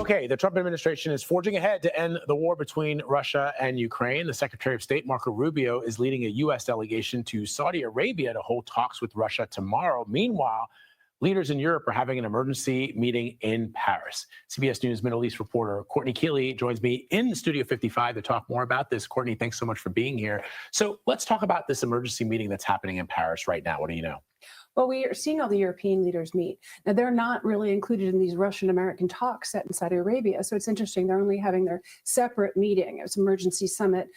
Okay, the Trump administration is forging ahead to end the war between Russia and Ukraine. The Secretary of State, Marco Rubio, is leading a U.S. delegation to Saudi Arabia to hold talks with Russia tomorrow. Meanwhile, leaders in Europe are having an emergency meeting in Paris. CBS News Middle East reporter Courtney Keeley joins me in Studio 55 to talk more about this. Courtney, thanks so much for being here. So let's talk about this emergency meeting that's happening in Paris right now. What do you know? Well, we are seeing all the European leaders meet. Now, they're not really included in these Russian-American talks set in Saudi Arabia. So it's interesting. They're only having their separate meeting. It was an emergency summit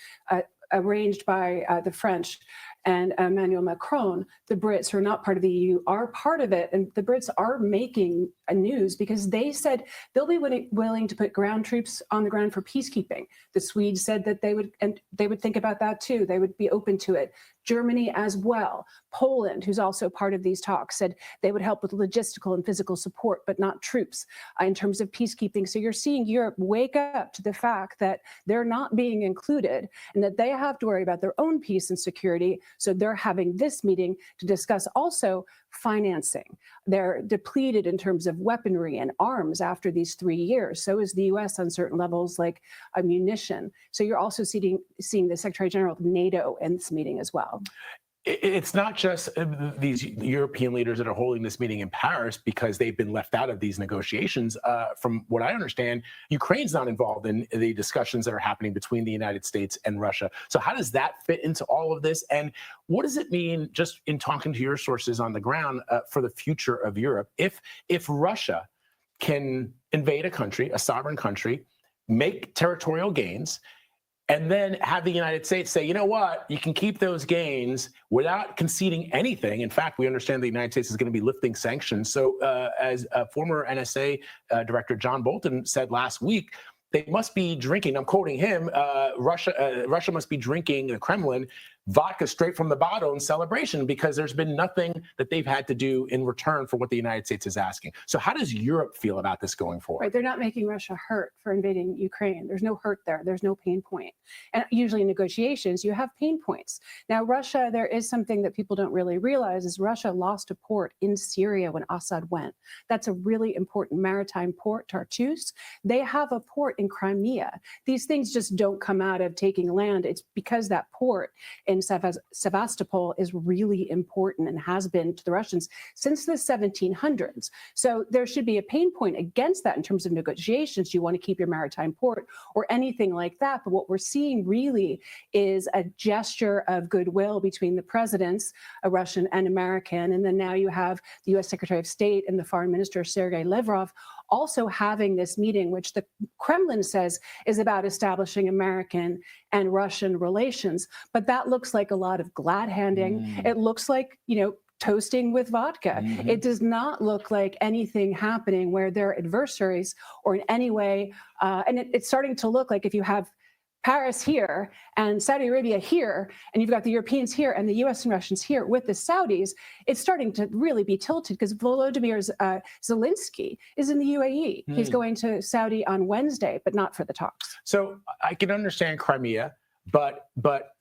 arranged by the French and Emmanuel Macron. The Brits, who are not part of the EU, are part of it. And the Brits are making a news because they said they'll be willing to put ground troops on the ground for peacekeeping. The Swedes said that they would think about that too. They would be open to it. Germany as well. Poland, who's also part of these talks, said they would help with logistical and physical support, but not troops in terms of peacekeeping. So you're seeing Europe wake up to the fact that they're not being included and that they have to worry about their own peace and security. So they're having this meeting to discuss also financing. They're depleted in terms of weaponry and arms after these 3 years. So is the U.S. on certain levels like ammunition. So you're also seeing the Secretary General of NATO in this meeting as well. It's not just these European leaders that are holding this meeting in Paris because they've been left out of these negotiations. From what I understand, Ukraine's not involved in the discussions that are happening between the United States and Russia. So how does that fit into all of this? And what does it mean, just in talking to your sources on the ground, for the future of Europe? If Russia can invade a country, a sovereign country, make territorial gains, and then have the United States say, you know what, you can keep those gains without conceding anything. In fact, we understand the United States is going to be lifting sanctions. So as former NSA Director John Bolton said last week, they must be drinking, I'm quoting him, Russia must be drinking, the Kremlin, vodka straight from the bottle in celebration because there's been nothing that they've had to do in return for what the United States is asking. So how does Europe feel about this going forward? Right, they're not making Russia hurt for invading Ukraine. There's no hurt there. There's no pain point. And usually in negotiations, you have pain points. Now, Russia, there is something that people don't really realize is Russia lost a port in Syria when Assad went. That's a really important maritime port, Tartus. They have a port in Crimea. These things just don't come out of taking land. It's because that port in Sevastopol is really important and has been to the Russians since the 1700s. So there should be a pain point against that in terms of negotiations. You want to keep your maritime port or anything like that. But what we're seeing really is a gesture of goodwill between the presidents, a Russian and American. And then now you have the U.S. Secretary of State and the Foreign Minister, Sergei Lavrov, also having this meeting, which the Kremlin says is about establishing American and Russian relations. But that looks like a lot of glad handing. It looks like, toasting with vodka. It does not look like anything happening where they're adversaries or in any way. And it's starting to look like if you have Paris here and Saudi Arabia here, and you've got the Europeans here and the U.S. and Russians here with the Saudis, it's starting to really be tilted because Volodymyr Zelensky is in the UAE. He's going to Saudi on Wednesday, but not for the talks. So I can understand Crimea, but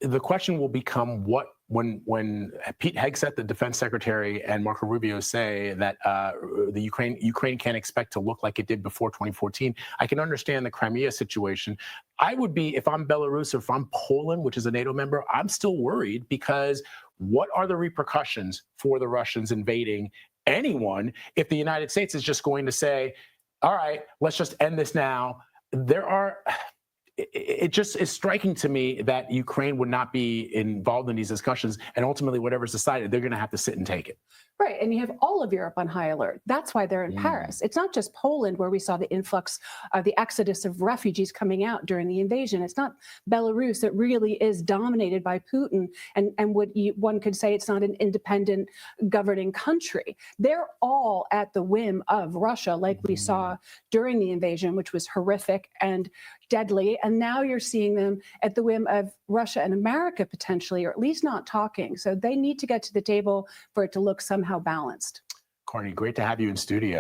the question will become when Pete Hegseth, the defense secretary, and Marco Rubio say that the Ukraine can't expect to look like it did before 2014. I can understand the Crimea situation. I would be, if I'm Belarus or if I'm Poland, which is a NATO member, I'm still worried because what are the repercussions for the Russians invading anyone if the United States is just going to say, all right, let's just end this now? It just is striking to me that Ukraine would not be involved in these discussions, and ultimately whatever's decided, they're going to have to sit and take it. Right, and you have all of Europe on high alert. That's why they're in Paris. It's not just Poland where we saw the influx of the exodus of refugees coming out during the invasion. It's not Belarus that really is dominated by Putin, and one could say it's not an independent governing country. They're all at the whim of Russia, like we saw during the invasion, which was horrific and deadly. And now you're seeing them at the whim of Russia and America potentially, or at least not talking. So they need to get to the table for it to look somehow balanced. Courtney, great to have you in studio.